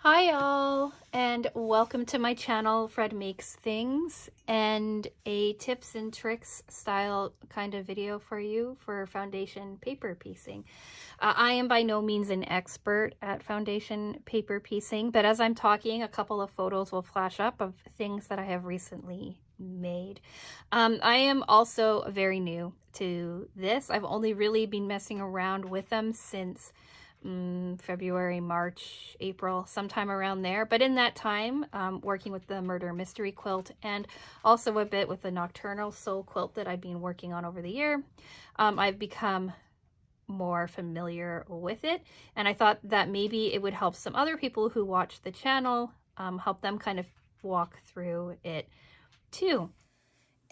Hi all, and welcome to my channel, Fred Makes Things, and a tips and tricks style kind of video for you for foundation paper piecing. I am by no means an expert at foundation paper piecing, but as I'm talking, a couple of photos will flash up of things that I have recently made. I am also very new to this. I've only really been messing around with them since February, March, April, sometime around there. But in that time, working with the murder mystery quilt and also a bit with the nocturnal soul quilt that I've been working on over the year, I've become more familiar with it. And I thought that maybe it would help some other people who watch the channel, help them kind of walk through it too.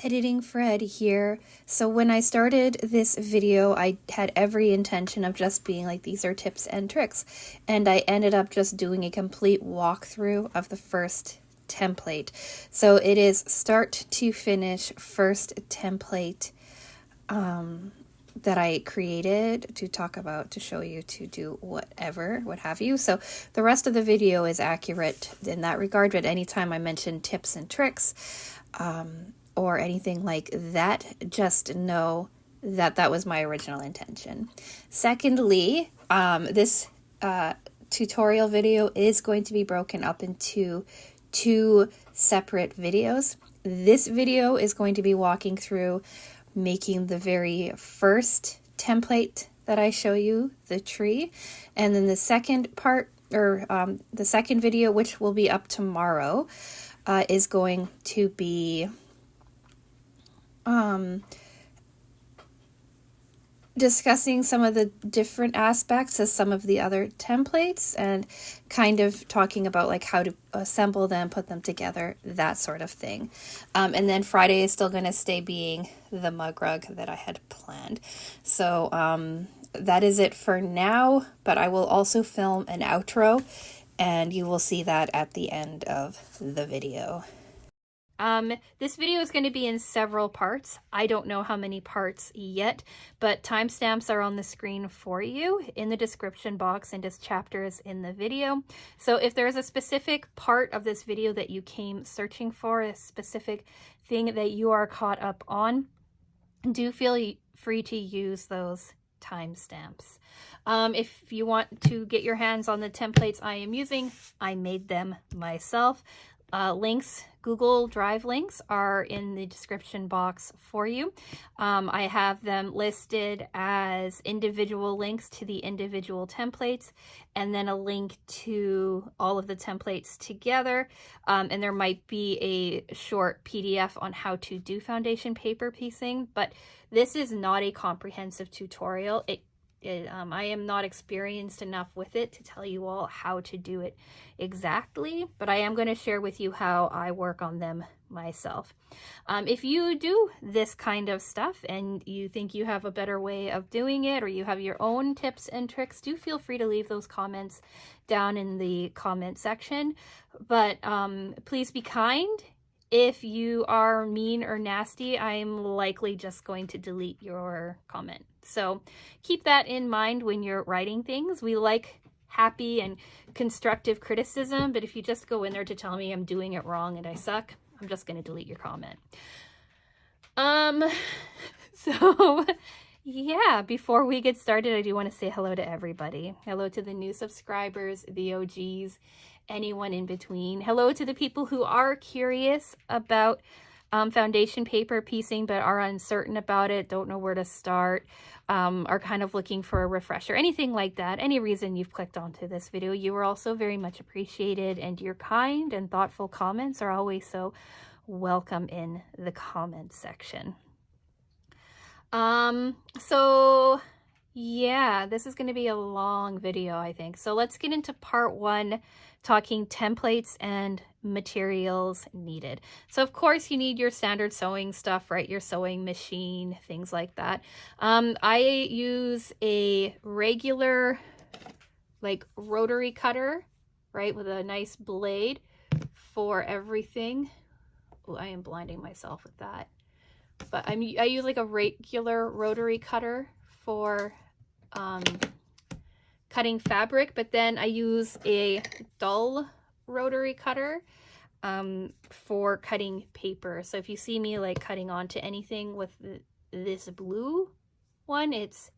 Editing Fred here. So when I started this video, I had every intention of just being like, these are tips and tricks. And I ended up just doing a complete walkthrough of the first template. So it is start to finish first template that I created to talk about, to show you to do whatever, what have you. So the rest of the video is accurate in that regard, but anytime I mention tips and tricks, or anything like that, just know that that was my original intention. Secondly, this tutorial video is going to be broken up into two separate videos. This video is going to be walking through making the very first template that I show you, the tree, and then the second part, or the second video, which will be up tomorrow, is going to be discussing some of the different aspects of some of the other templates and kind of talking about like how to assemble them, put them together, that sort of thing. And then Friday is still going to stay being the mug rug that I had planned. So that is it for now, but I will also film an outro and you will see that at the end of the video. This video is going to be in several parts. I don't know how many parts yet, but timestamps are on the screen for you in the description box and as chapters in the video. So if there's a specific part of this video that you came searching for, a specific thing that you are caught up on, do feel free to use those timestamps. If you want to get your hands on the templates I am using, I made them myself. Links, Google Drive links, are in the description box for you. I have them listed as individual links to the individual templates, and then a link to all of the templates together. And there might be a short PDF on how to do foundation paper piecing, but this is not a comprehensive tutorial. I am not experienced enough with it to tell you all how to do it exactly, but I am going to share with you how I work on them myself. If you do this kind of stuff and you think you have a better way of doing it, or you have your own tips and tricks, do feel free to leave those comments down in the comment section. But please be kind. If you are mean or nasty, I'm likely just going to delete your comment. So keep that in mind when you're writing things. We like happy and constructive criticism, but if you just go in there to tell me I'm doing it wrong and I suck, I'm just going to delete your comment. So yeah, before we get started, I do want to say hello to everybody. Hello to the new subscribers, the OGs, anyone in between. Hello to the people who are curious about foundation paper piecing but are uncertain about it, don't know where to start, are kind of looking for a refresher, anything like that. Any reason you've clicked onto this video, you are also very much appreciated, and your kind and thoughtful comments are always so welcome in the comment section. So yeah, this is going to be a long video, I think. So let's get into part one, talking templates and materials needed. So of course you need your standard sewing stuff, right? Your sewing machine, things like that. I use a regular like rotary cutter, right? With a nice blade for everything. Oh, I am blinding myself with that. But I use like a regular rotary cutter for cutting fabric, but then I use a dull rotary cutter for cutting paper. So if you see me like cutting onto anything with this blue one, it's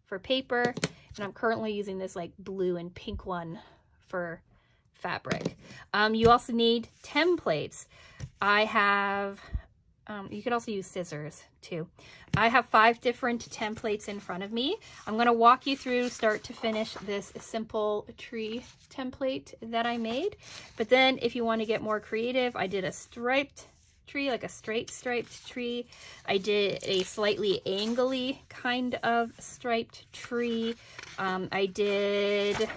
for paper, and I'm currently using this like blue and pink one for fabric. You also need templates. I have you could also use scissors too. I have 5 different templates in front of me. I'm going to walk you through start to finish this simple tree template that I made. But then if you want to get more creative, I did a striped tree, like a straight striped tree. I did a slightly angly kind of striped tree. I did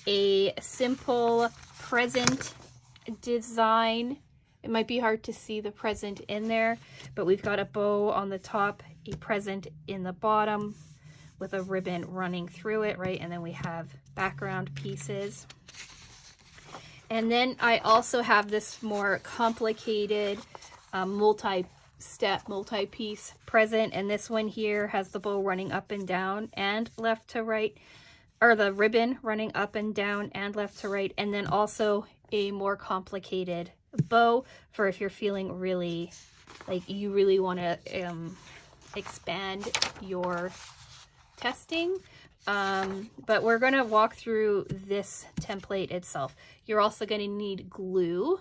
a simple present design. It might be hard to see the present in there, but we've got a bow on the top, a present in the bottom with a ribbon running through it, right? And then we have background pieces. And then I also have this more complicated multi-step, multi-piece present. And this one here has the bow running up and down and left to right, or the ribbon running up and down and left to right. And then also a more complicated bow for if you're feeling really like you really want to expand your testing. But we're going to walk through this template itself. You're also going to need glue.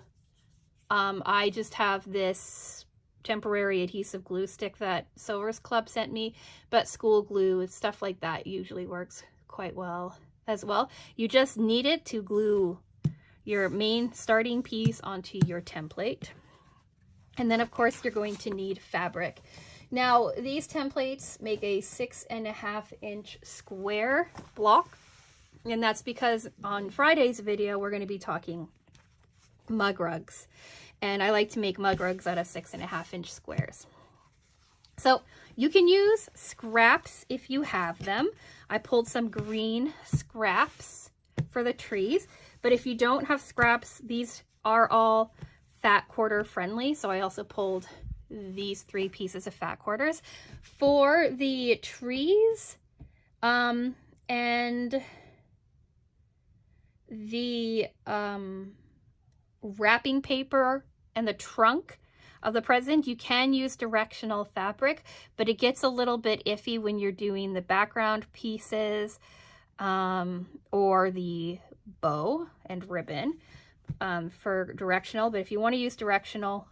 I just have this temporary adhesive glue stick that Silver's Club sent me, but school glue and stuff like that usually works quite well as well. You just need it to glue your main starting piece onto your template. And then of course you're going to need fabric. Now these templates make a 6.5 inch square block, and that's because on Friday's video we're going to be talking mug rugs, and I like to make mug rugs out of 6.5 inch squares. So you can use scraps if you have them. I pulled some green scraps for the trees, but if you don't have scraps, these are all fat quarter friendly. So I also pulled these 3 pieces of fat quarters for the trees, and the wrapping paper and the trunk of the present. You can use directional fabric, but it gets a little bit iffy when you're doing the background pieces or the bow and ribbon for directional. But if you want to use directional,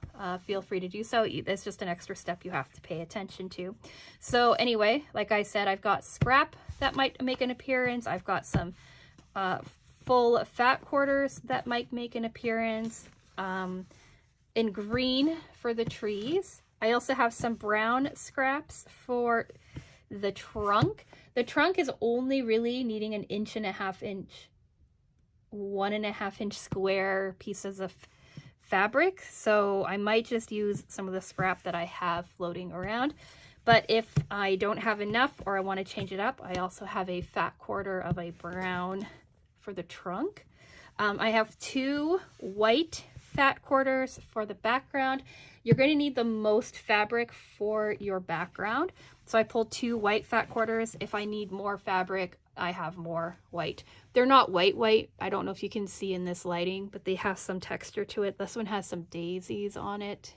feel free to do so. It's just an extra step you have to pay attention to. So anyway, like I said, I've got scrap that might make an appearance. I've got some full fat quarters that might make an appearance in green for the trees. I also have some brown scraps for the trunk. The trunk is only really needing 1.5 inch, 1.5 inch square pieces of fabric. So I might just use some of the scrap that I have floating around. But if I don't have enough or I want to change it up, I also have a fat quarter of a brown for the trunk. I have 2 white fat quarters for the background. You're going to need the most fabric for your background. So I pulled 2 white fat quarters. If I need more fabric, I have more white. They're not white. I don't know if you can see in this lighting, but they have some texture to it. This one has some daisies on it.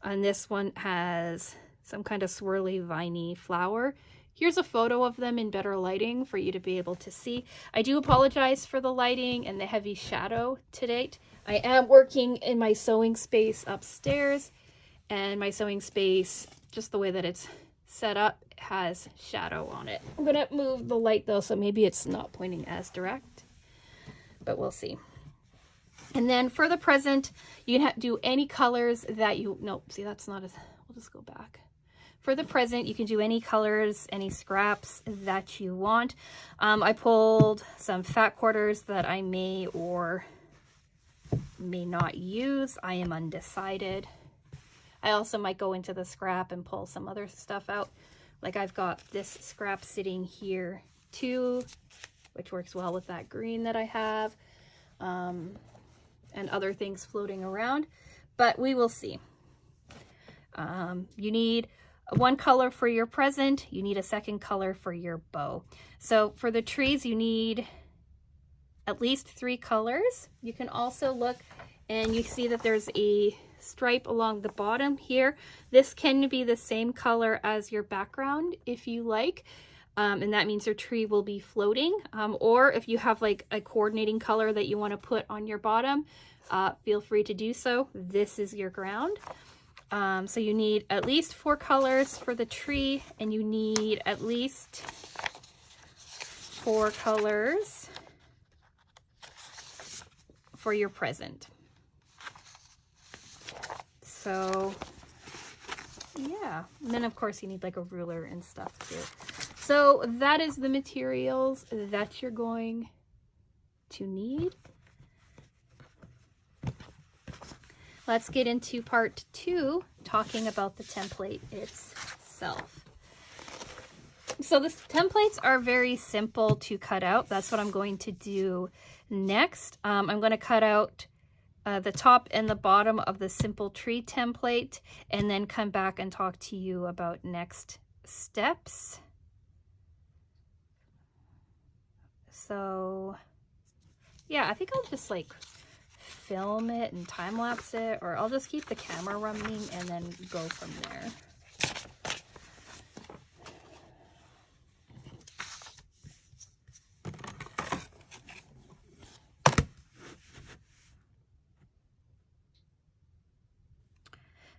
And this one has some kind of swirly viney flower. Here's a photo of them in better lighting for you to be able to see. I do apologize for the lighting and the heavy shadow to date. I am working in my sewing space upstairs, and my sewing space, just the way that it's set up, has shadow on it. I'm gonna move the light though, so maybe it's not pointing as direct, but we'll see. And then for the present, you can do any colors that you, nope, see that's not as, we'll just go back. For the present, you can do any colors, any scraps that you want. I pulled some fat quarters that I may or may not use. I am undecided. I also might go into the scrap and pull some other stuff out. Like I've got this scrap sitting here too, which works well with that green that I have, and other things floating around, but we will see. You need one color for your present, you need a second color for your bow. So for the trees, you need at least 3 colors. You can also look and you see that there's a stripe along the bottom here. This can be the same color as your background if you like. And that means your tree will be floating. Or if you have like a coordinating color that you want to put on your bottom, feel free to do so. This is your ground. So you need at least 4 colors for the tree, and you need at least 4 colors for your present. So yeah, and then of course you need like a ruler and stuff too. So that is the materials that you're going to need. Let's get into part 2, talking about the template itself. So the templates are very simple to cut out. That's what I'm going to do next. I'm going to cut out the top and the bottom of the simple tree template, and then come back and talk to you about next steps. So yeah, I think I'll just like film it and time lapse it, or I'll just keep the camera running and then go from there.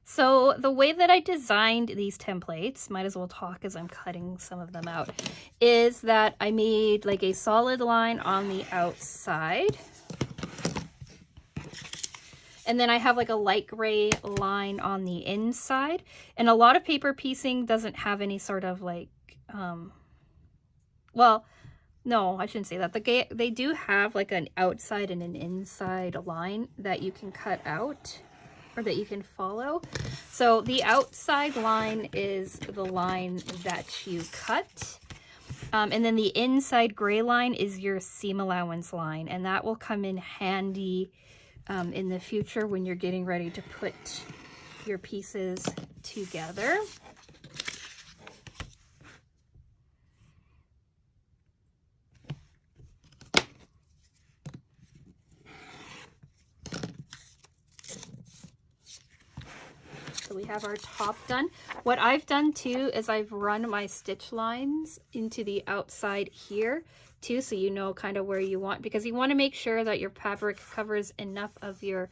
So the way that I designed these templates, might as well talk as I'm cutting some of them out, is that I made like a solid line on the outside. And then I have like a light gray line on the inside. And a lot of paper piecing doesn't have any sort of like, well, no, I shouldn't say that. They do have like an outside and an inside line that you can cut out, or that you can follow. So the outside line is the line that you cut. And then the inside gray line is your seam allowance line. And that will come in handy in the future when you're getting ready to put your pieces together. So we have our top done. What I've done too is I've run my stitch lines into the outside here too, so you know kind of where you want, because you want to make sure that your fabric covers enough of your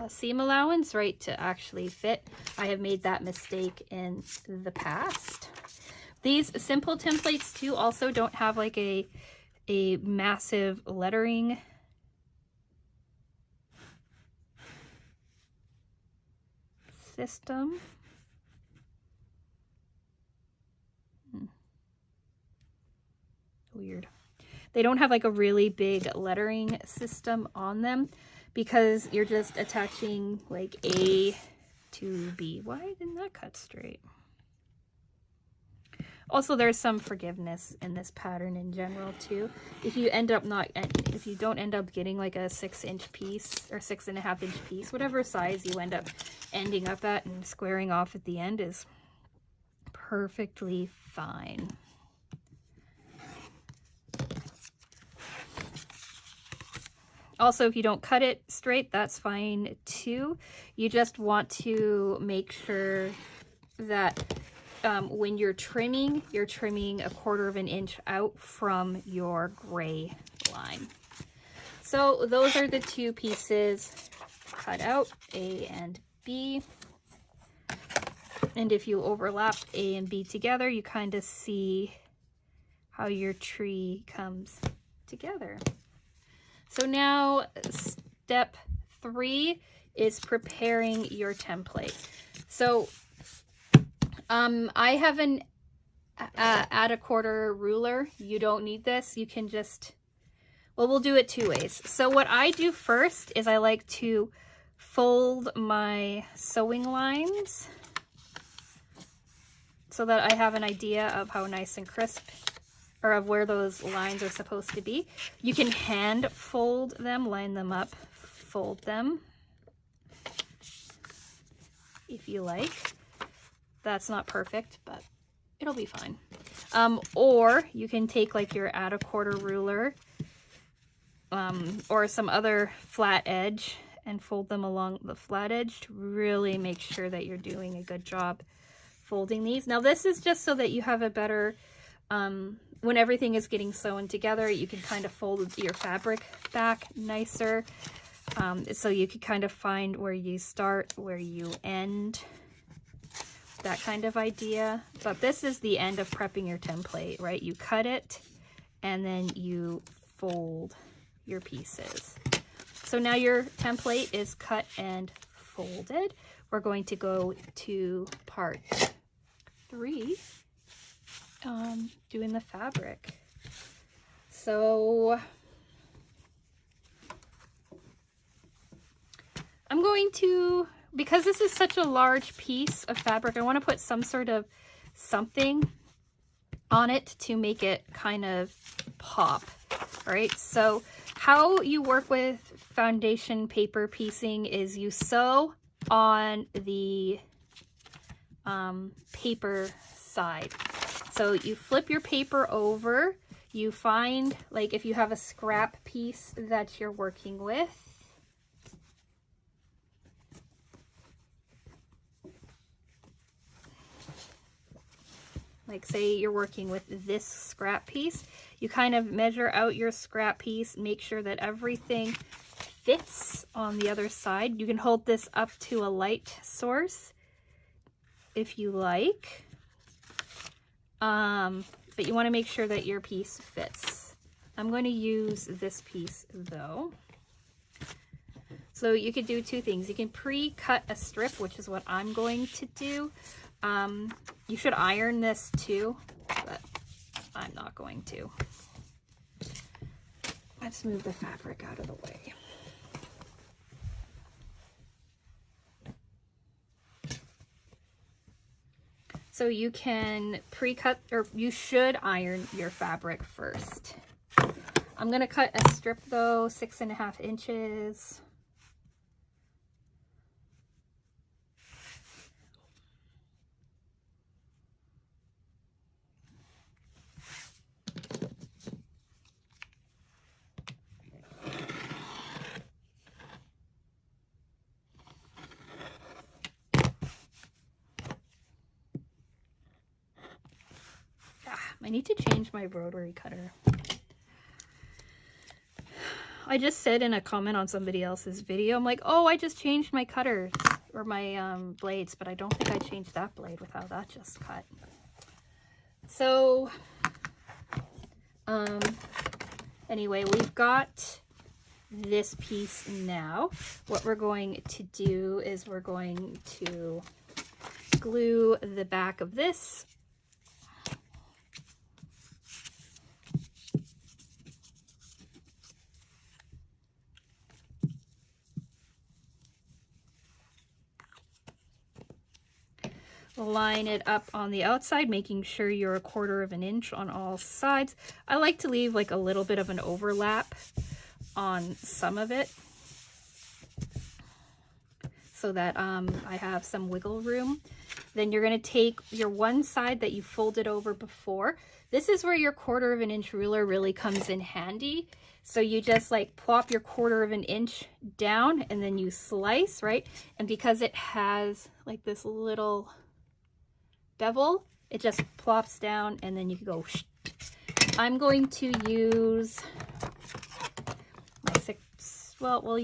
seam allowance, right, to actually fit. I have made that mistake in the past. These simple templates too also don't have like a massive lettering system. Weird. They don't have like a really big lettering system on them, because you're just attaching like A to B. Why didn't that cut straight? Also, there's some forgiveness in this pattern in general too. If you don't end up getting like a 6-inch piece or 6.5-inch piece, whatever size you end up ending up at and squaring off at the end is perfectly fine. Also, if you don't cut it straight, that's fine too. You just want to make sure that when you're trimming a 1/4 of an inch out from your gray line. So those are the 2 pieces cut out, A and B. And if you overlap A and B together, you kind of see how your tree comes together. So now step 3 is preparing your template. So I have an add a 1/4 ruler. You don't need this. You can just, well, we'll do it 2 ways. So what I do first is I like to fold my sewing lines so that I have an idea of how nice and crisp, or of where those lines are supposed to be. You can hand fold them, line them up, fold them. if you like. That's not perfect, but it'll be fine. Or you can take like your add a quarter ruler or some other flat edge and fold them along the flat edge to really make sure that you're doing a good job folding these. Now this is just so that you have a better, when everything is getting sewn together, you can kind of fold your fabric back nicer. So you can kind of find where you start, where you end, that kind of idea. But this is the end of prepping your template, right? You cut it and then you fold your pieces. So now your template is cut and folded. We're going to go to part 3, doing the fabric. So I'm going to, because this is such a large piece of fabric, I want to put some sort of something on it to make it kind of pop. All right, so how you work with foundation paper piecing is you sew on the paper side. So you flip your paper over, you find, like if you have a scrap piece that you're working with, like say you're working with this scrap piece, you kind of measure out your scrap piece, make sure that everything fits on the other side. You can hold this up to a light source if you like, but you want to make sure that your piece fits. I'm going to use this piece though. So you could do 2 things. You can pre-cut a strip, which is what I'm going to do. You should iron this too, but I'm not going to. Let's move the fabric out of the way. So you can pre-cut, or you should iron your fabric first. I'm going to cut a strip though, 6.5 inches. I need to change my rotary cutter. I just said in a comment on somebody else's video, I'm like, oh, I just changed my cutters or my blades, but I don't think I changed that blade with how that just cut. So anyway, we've got this piece now. What we're going to do is we're going to glue the back of this line it up on the outside, making sure you're 1/4 inch on all sides. I like to leave like a little bit of an overlap on some of it so that I have some wiggle room. Then you're going to take your one side that you folded over before. This is where your 1/4 inch ruler really comes in handy. So you just like plop your 1/4 inch down and then you slice, right? And because it has like this little bevel, it just plops down and then you can go. I'm going to use my 6, well, we'll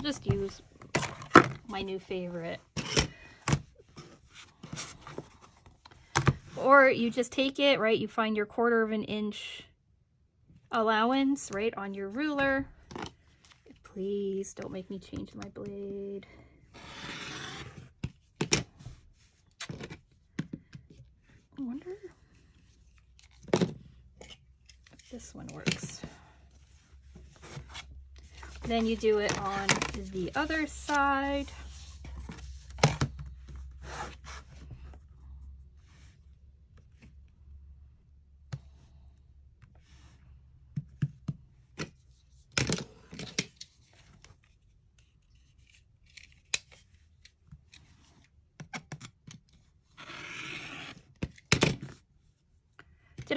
just use my new favorite. Or you just take it, right? You find your 1/4 inch allowance right on your ruler. Please don't make me change my blade. I wonder if this one works. Then you do it on the other side.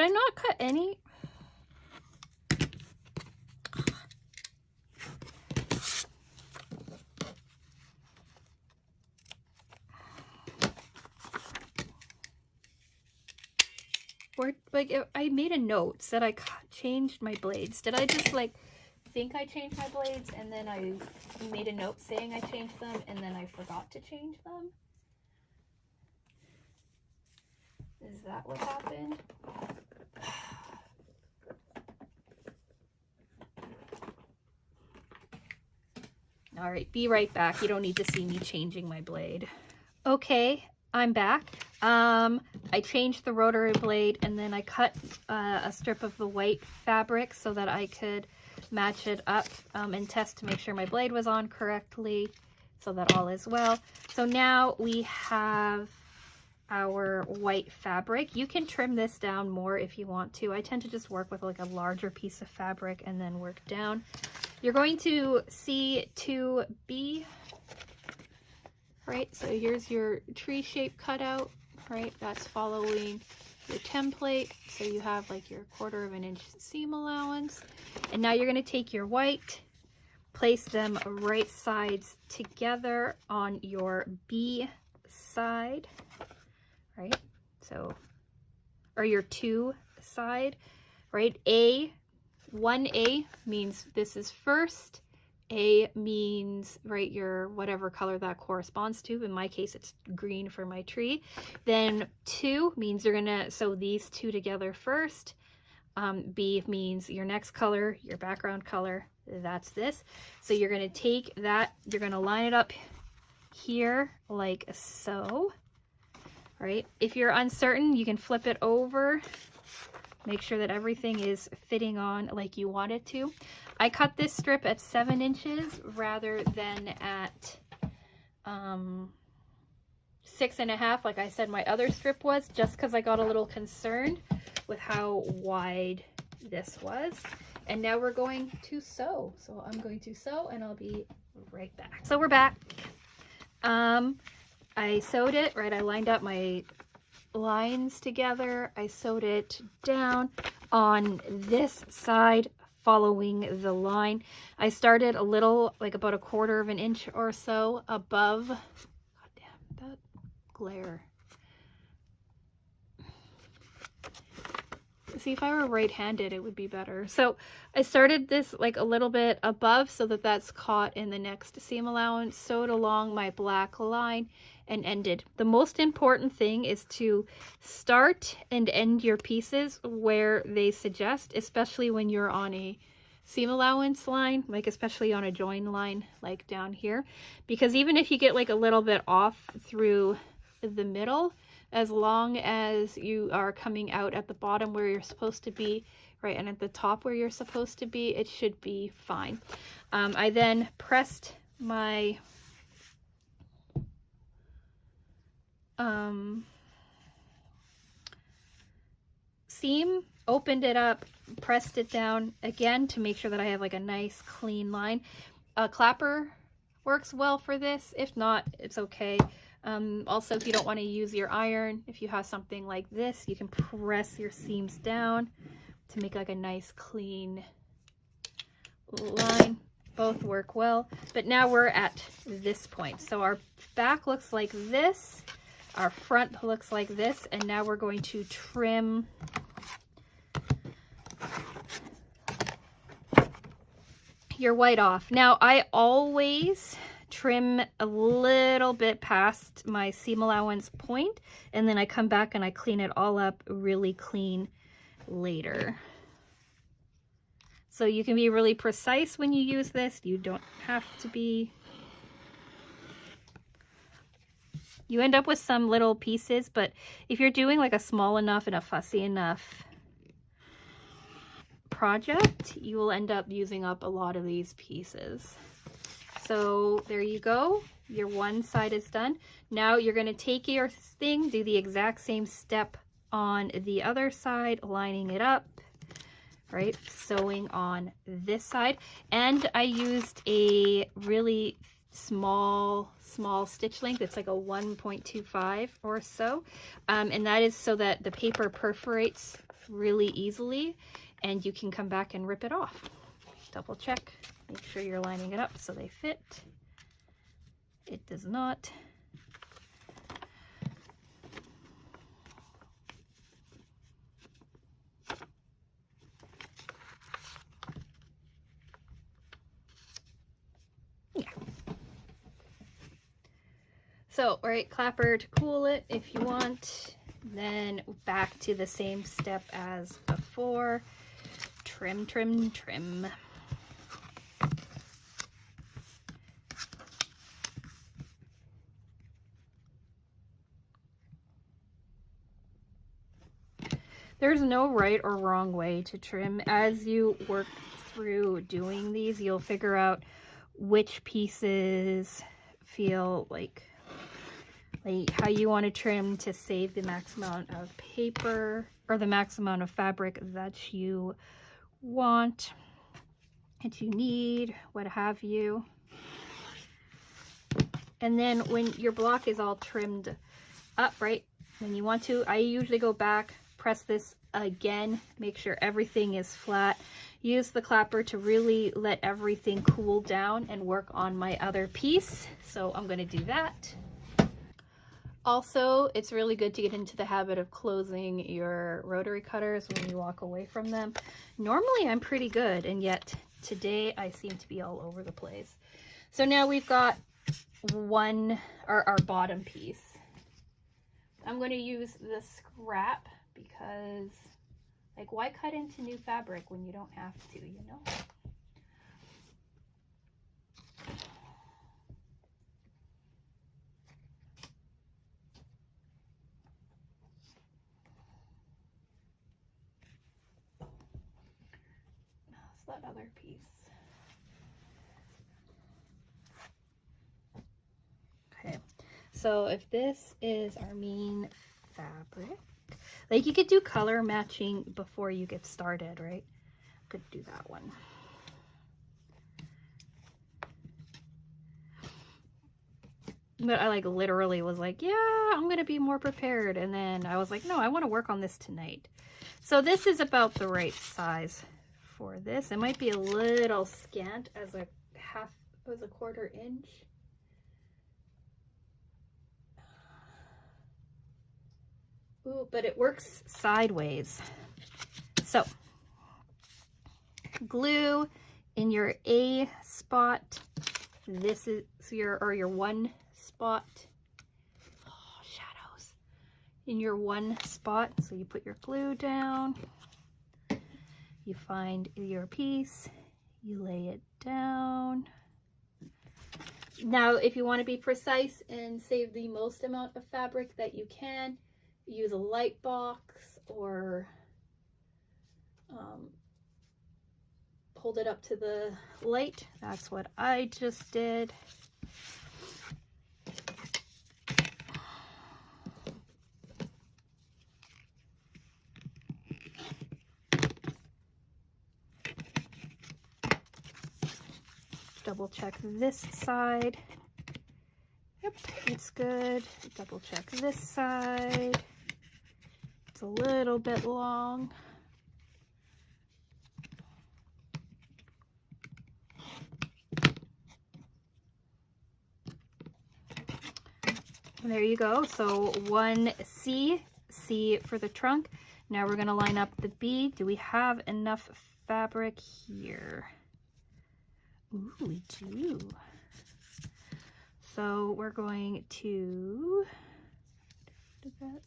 Did I not cut any? Or, like, I made a note that I changed my blades. Did I just, like, think I changed my blades and then I made a note saying I changed them and then I forgot to change them? Is that what happened? All right, be right back. You don't need to see me changing my blade. Okay, I'm back. I changed the rotary blade and then I cut a strip of the white fabric so that I could match it up and test to make sure my blade was on correctly so that all is well. So now we have our white fabric. You can trim this down more if you want to. I tend to just work with like a larger piece of fabric and then work down. You're going to see 2B, right? So here's your tree shape cutout, right? That's following your template. So you have like your 1/4 inch seam allowance. And now you're going to take your white, place them right sides together on your B side, right? So, or your 2 side, right? 1A means this is first. A means, right, your whatever color that corresponds to. In my case, it's green for my tree. Then 2 means you're gonna sew these 2 together first. B means your next color, your background color, that's this. So you're gonna take that, you're gonna line it up here like so, right? If you're uncertain, you can flip it over. Make sure that everything is fitting on like you want it to. I cut this strip at 7 inches rather than at 6.5, like I said my other strip was, just because I got a little concerned with how wide this was. And now we're going to sew. So I'm going to sew and I'll be right back. So we're back. I sewed it, right? I lined up my lines together. I sewed it down on this side following the line. I started a little, like about 1/4 inch or so above. God damn, that glare. See, if I were right-handed, it would be better. So I started this like a little bit above so that that's caught in the next seam allowance, sewed along my black line and ended. The most important thing is to start and end your pieces where they suggest, especially when you're on a seam allowance line, like especially on a join line like down here, because even if you get like a little bit off through the middle, as long as you are coming out at the bottom where you're supposed to be, right, and at the top where you're supposed to be, it should be fine. I then pressed my seam, opened it up, pressed it down again to make sure that I have like a nice clean line. A clapper works well for this. If not, it's okay. Also, if you don't want to use your iron, if you have something like this, you can press your seams down to make like a nice clean line. Both work well. But now we're at this point. So our back looks like this, our front looks like this, and now we're going to trim your white off. Now I always trim a little bit past my seam allowance point, and then I come back and I clean it all up really clean later. So you can be really precise when you use this. You don't have to be. You end up with some little pieces, but if you're doing like a small enough and a fussy enough project, you will end up using up a lot of these pieces. So there you go. Your one side is done. Now you're going to take your thing, do the exact same step on the other side, lining it up, right? Sewing on this side. And I used a really small stitch length. It's like a 1.25 or so. And that is so that the paper perforates really easily, and you can come back and rip it off. Double check, make sure you're lining it up so they fit. It does not. Yeah. So, right, clapper to cool it if you want. Then back to the same step as before. Trim, trim, trim. There's no right or wrong way to trim. As you work through doing these, you'll figure out which pieces feel like how you want to trim to save the max amount of paper or the max amount of fabric that you want, that you need, what have you. And then when your block is all trimmed up, right, when you want to, I usually go back, press this again, make sure everything is flat. Use the clapper to really let everything cool down and work on my other piece. So I'm going to do that. Also, it's really good to get into the habit of closing your rotary cutters when you walk away from them. Normally I'm pretty good, and yet today I seem to be all over the place. So now we've got our bottom piece. I'm going to use the scrap because, like, why cut into new fabric when you don't have to, you know? That other piece. Okay, so if this is our main fabric, like, you could do color matching before you get started, right? Could do that one. But I like literally was like, yeah, I'm gonna be more prepared, and then I was like, no, I want to work on this tonight. So this is about the right size for this. It might be a little scant as a quarter inch. Ooh, but it works sideways. So glue in your A spot. This is your one spot. Oh, shadows. In your one spot. So you put your glue down. You find your piece. You lay it down. Now, if you want to be precise and save the most amount of fabric that you can, use a light box or hold it up to the light. That's what I just did. Double check this side. Yep, it's good. Double check this side. It's a little bit long. And there you go. So 1C, C for the trunk. Now we're going to line up the B. Do we have enough fabric here? Ooh, we do. So we're going to do that.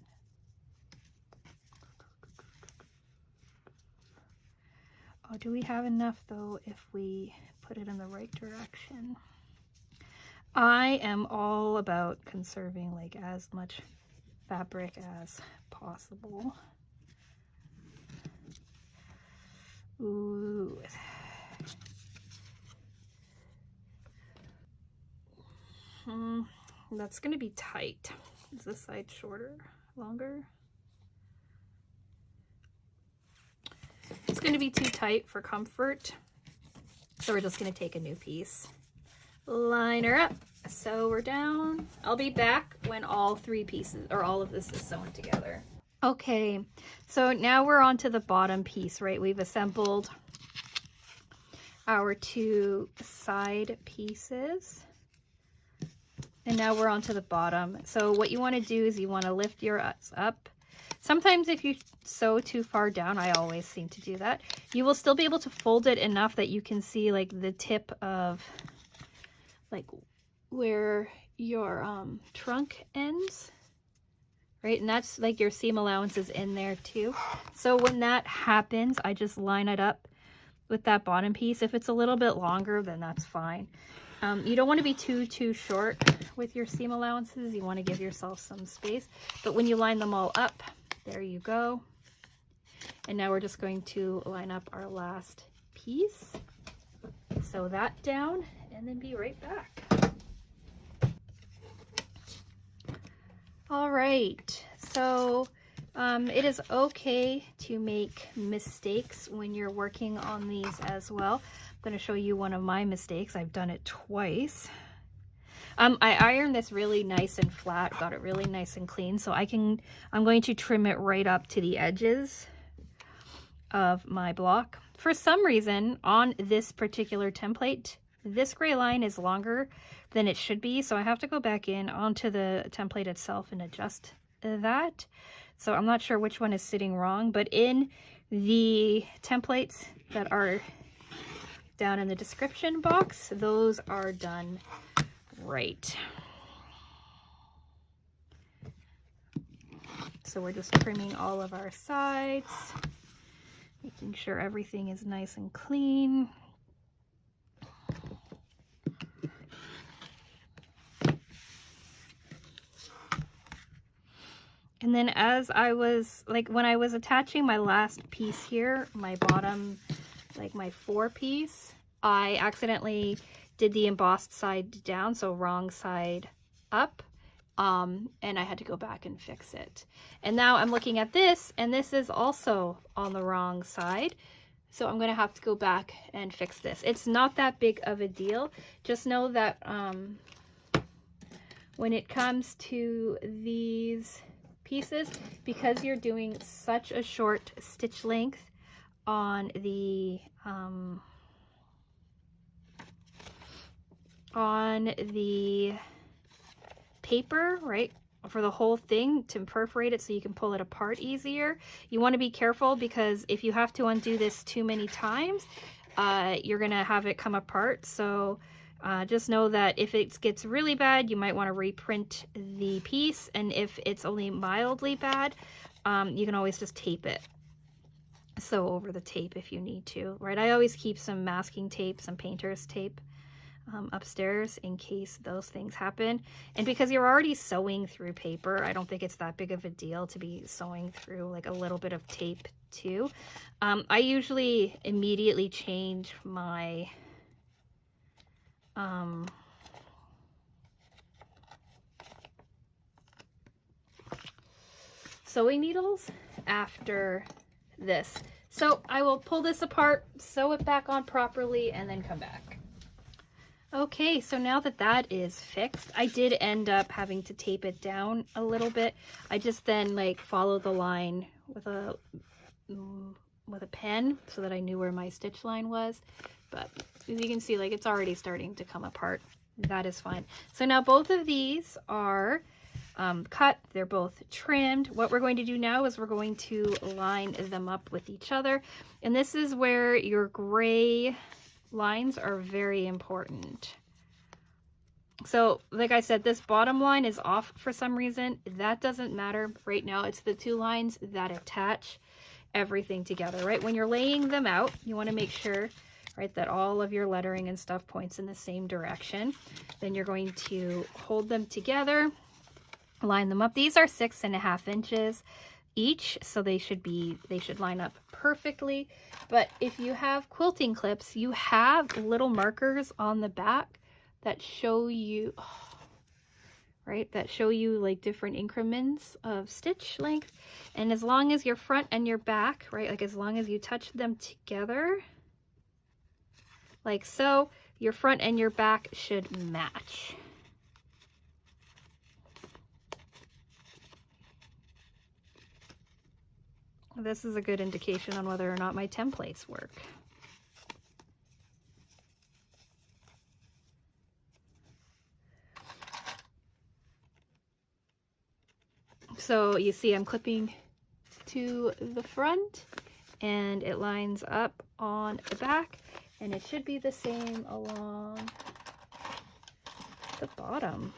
Oh, do we have enough though if we put it in the right direction? I am all about conserving like as much fabric as possible. Ooh. That's gonna be tight. Is this side shorter, longer? It's gonna be too tight for comfort. So we're just gonna take a new piece. Line her up. So we're down. I'll be back when all three pieces or all of this is sewn together. Okay, so now we're on to the bottom piece, right? We've assembled our two side pieces. And now we're on to the bottom. So what you want to do is you want to lift yours up. Sometimes if you sew too far down, I always seem to do that, you will still be able to fold it enough that you can see like the tip of like where your trunk ends. Right, and that's like your seam allowance is in there too. So when that happens, I just line it up with that bottom piece. If it's a little bit longer, then that's fine. You don't want to be too short with your seam allowances. You want to give yourself some space. But when you line them all up, there you go. And now we're just going to line up our last piece. Sew that down and then be right back. All right, so it is okay to make mistakes when you're working on these as well. I'm going to show you one of my mistakes. I've done it twice. I ironed this really nice and flat, got it really nice and clean, so I'm going to trim it right up to the edges of my block. For some reason, on this particular template, this gray line is longer than it should be, so I have to go back in onto the template itself and adjust that. So I'm not sure which one is sitting wrong, but in the templates that are down in the description box, those are done right. So we're just trimming all of our sides, making sure everything is nice and clean. And then as I was, like when I was attaching my last piece here, my bottom, like my 4 piece, I accidentally did the embossed side down, so wrong side up, and I had to go back and fix it. And now I'm looking at this, and this is also on the wrong side, so I'm gonna have to go back and fix this. It's not that big of a deal. Just know that when it comes to these pieces, because you're doing such a short stitch length on the paper, right, for the whole thing, to perforate it so you can pull it apart easier, you want to be careful, because if you have to undo this too many times, you're gonna have it come apart. So just know that if it gets really bad, you might want to reprint the piece, and if it's only mildly bad, you can always just tape it. Sew over the tape if you need to, right? I always keep some masking tape, some painter's tape upstairs in case those things happen. And because you're already sewing through paper, I don't think it's that big of a deal to be sewing through like a little bit of tape too. I usually immediately change my sewing needles after this. So I will pull this apart, sew it back on properly, and then come back. Okay, so now that that is fixed, I did end up having to tape it down a little bit. I just then like followed the line with a pen so that I knew where my stitch line was. But as you can see, like it's already starting to come apart. That is fine. So now both of these are cut, they're both trimmed. What we're going to do now is we're going to line them up with each other. And this is where your gray lines are very important. So like I said, this bottom line is off for some reason. That doesn't matter right now. It's the 2 lines that attach everything together, right? When you're laying them out, you want to make sure, right, that all of your lettering and stuff points in the same direction. Then you're going to hold them together, line them up. These are 6.5 inches each, so they should line up perfectly. But if you have quilting clips, you have little markers on the back that show you, right, that show you like different increments of stitch length. And as long as your front and your back, right, like as long as you touch them together like so, your front and your back should match. This is a good indication on whether or not my templates work. So you see I'm clipping to the front and it lines up on the back, and it should be the same along the bottom.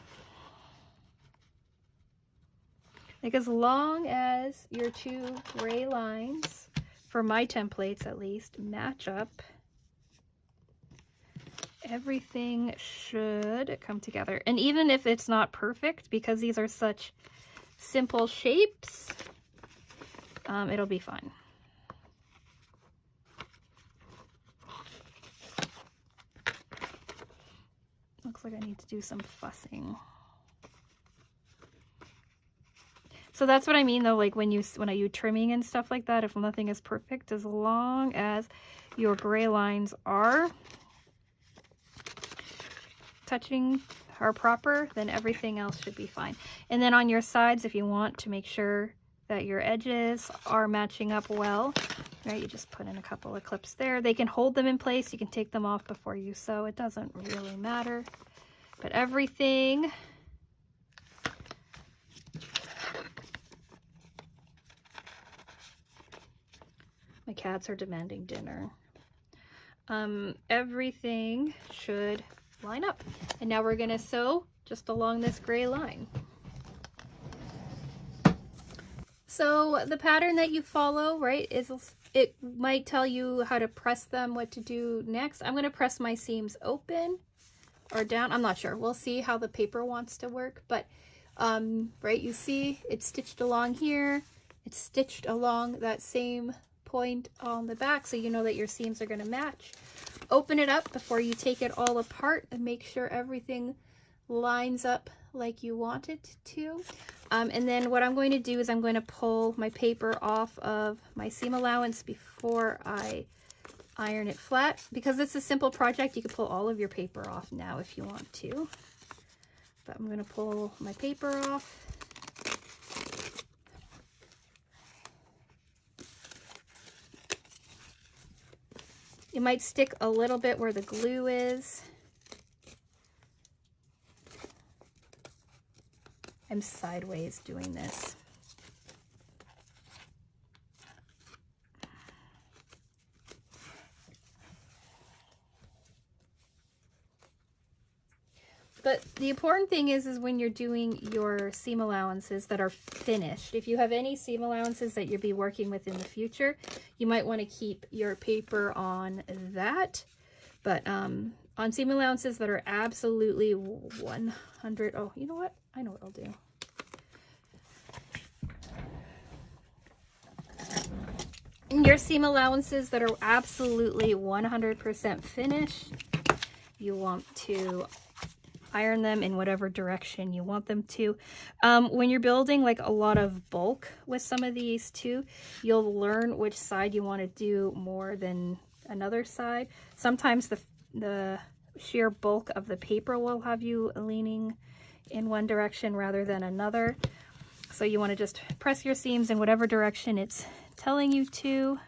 Like, as long as your two gray lines, for my templates at least, match up, everything should come together. And even if it's not perfect, because these are such simple shapes, it'll be fine. Looks like I need to do some fussing. So that's what I mean though, like when I do trimming and stuff like that, if nothing is perfect, as long as your gray lines are touching are proper, then everything else should be fine. And then on your sides, if you want to make sure that your edges are matching up well, right, you just put in a couple of clips there. They can hold them in place. You can take them off before you sew. It doesn't really matter. But everything my cats are demanding dinner. Everything should line up. And now we're gonna sew just along this gray line. So the pattern that you follow, right, it might tell you how to press them, what to do next. I'm gonna press my seams open or down. I'm not sure. We'll see how the paper wants to work. But right, you see it's stitched along here. It's stitched along that same point on the back, so you know that your seams are going to match. Open it up before you take it all apart and make sure everything lines up like you want it to. And then what I'm going to do is I'm going to pull my paper off of my seam allowance before I iron it flat. Because it's a simple project, you can pull all of your paper off now if you want to. But I'm going to pull my paper off. You might stick a little bit where the glue is. I'm sideways doing this. But the important thing is when you're doing your seam allowances that are finished, if you have any seam allowances that you'll be working with in the future, you might want to keep your paper on that. But on seam allowances that are absolutely 100, oh, you know what? I know what I'll do. Your seam allowances that are absolutely 100% finished, you want to iron them in whatever direction you want them to. When you're building like a lot of bulk with some of these too, you'll learn which side you want to do more than another side. Sometimes the sheer bulk of the paper will have you leaning in one direction rather than another. So you want to just press your seams in whatever direction it's telling you to.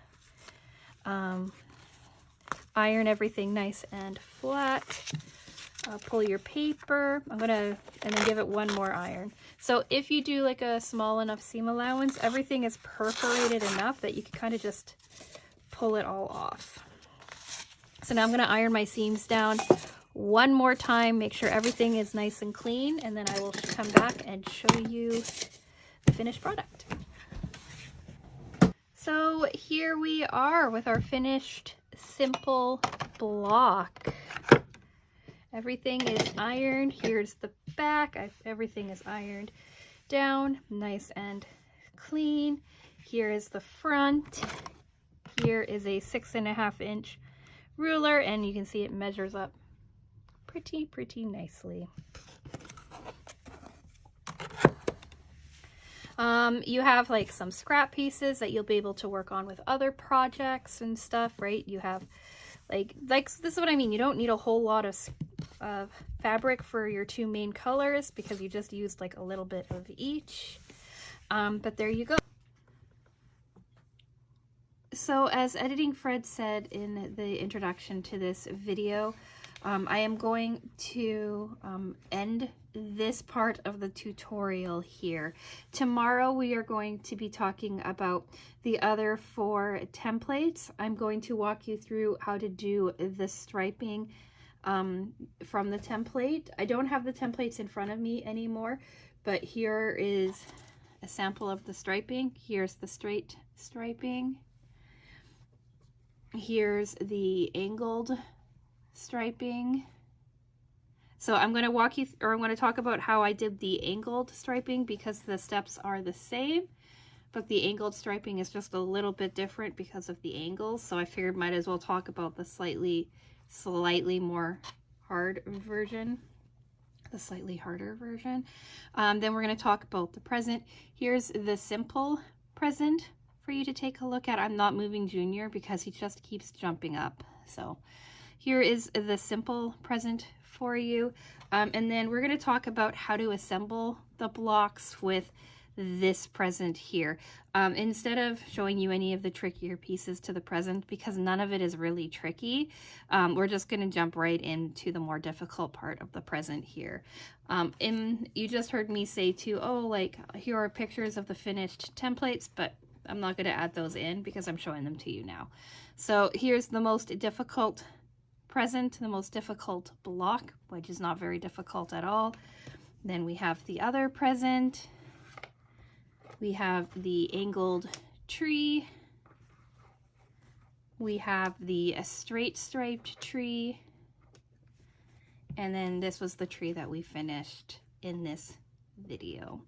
Iron everything nice and flat. Pull your paper. and then give it one more iron. So if you do like a small enough seam allowance, everything is perforated enough that you can kind of just pull it all off. So now I'm going to iron my seams down one more time, make sure everything is nice and clean, and then I will come back and show you the finished product. So here we are with our finished simple block. Everything is ironed. Here's the back. Everything is ironed down, nice and clean. Here is the front. Here is a 6.5 inch ruler, and you can see it measures up pretty nicely. You have like some scrap pieces that you'll be able to work on with other projects and stuff, right? You have like this is what I mean. You don't need a whole lot of fabric for your two main colors because you just used like a little bit of each. But there you go. So as Editing Fred said in the introduction to this video, I am going to end this part of the tutorial here. Tomorrow we are going to be talking about the other 4 templates. I'm going to walk you through how to do the striping from the template. I don't have the templates in front of me anymore, but here is a sample of the striping. Here's the straight striping. Here's the angled striping. So I'm going to walk you I'm going to talk about how I did the angled striping because the steps are the same, but the angled striping is just a little bit different because of the angles. So I figured might as well talk about the slightly more hard version, the slightly harder version. Then we're going to talk about the present. Here's the simple present for you to take a look at. I'm not moving Junior because he just keeps jumping up. So here is the simple present for you. And then we're going to talk about how to assemble the blocks with this present here. Instead of showing you any of the trickier pieces to the present, because none of it is really tricky, we're just going to jump right into the more difficult part of the present here. And you just heard me say too, oh, like here are pictures of the finished templates, but I'm not going to add those in because I'm showing them to you now. So here's the most difficult present, the most difficult block, which is not very difficult at all. Then we have the other present. We have the angled tree. We have the straight striped tree. And then this was the tree that we finished in this video.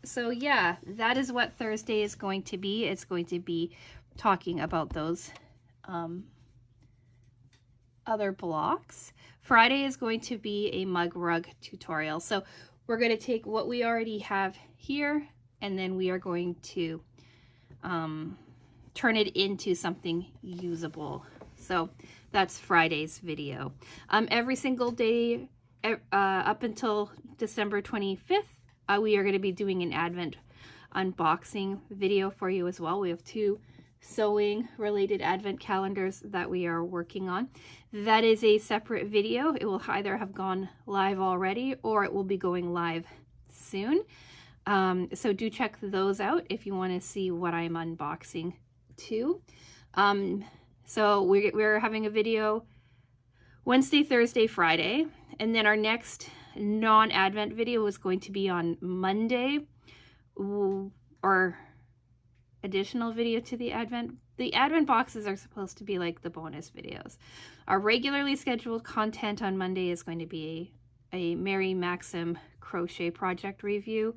So yeah, that is what Thursday is going to be. It's going to be talking about those other blocks. Friday is going to be a mug rug tutorial. So we're going to take what we already have here and then we are going to turn it into something usable. So that's Friday's video. Every single day up until December 25th, we are going to be doing an Advent unboxing video for you as well. We have 2 sewing related Advent calendars that we are working on. That is a separate video. It will either have gone live already or it will be going live soon. So do check those out if you want to see what I'm unboxing too. So we're having a video Wednesday, Thursday, Friday, and then our next non-Advent video is going to be on Monday, or additional video to the Advent. The Advent boxes are supposed to be like the bonus videos. Our regularly scheduled content on Monday is going to be a Mary Maxim crochet project review.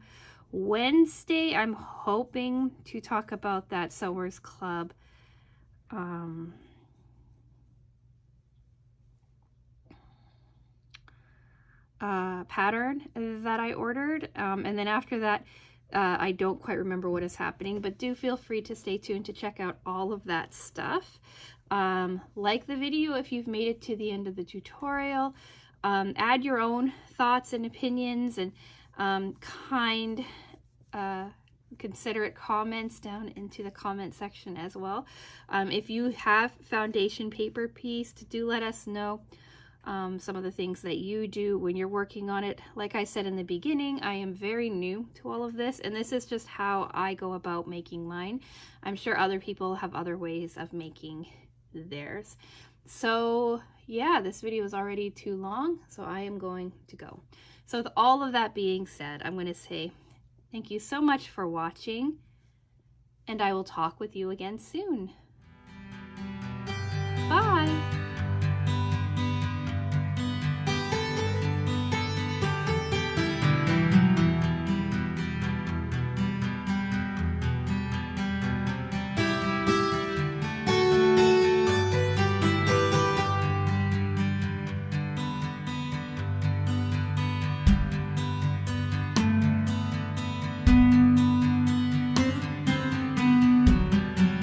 Wednesday, I'm hoping to talk about that Sewers Club pattern that I ordered. And then after that, I don't quite remember what is happening, but do feel free to stay tuned to check out all of that stuff. Like the video if you've made it to the end of the tutorial. Add your own thoughts and opinions and considerate comments down into the comment section as well. If you have foundation paper pieced, do let us know some of the things that you do when you're working on it. Like I said in the beginning, I am very new to all of this, and this is just how I go about making mine. I'm sure other people have other ways of making theirs. So yeah, this video is already too long, so I am going to go. So with all of that being said, I'm going to say thank you so much for watching, and I will talk with you again soon.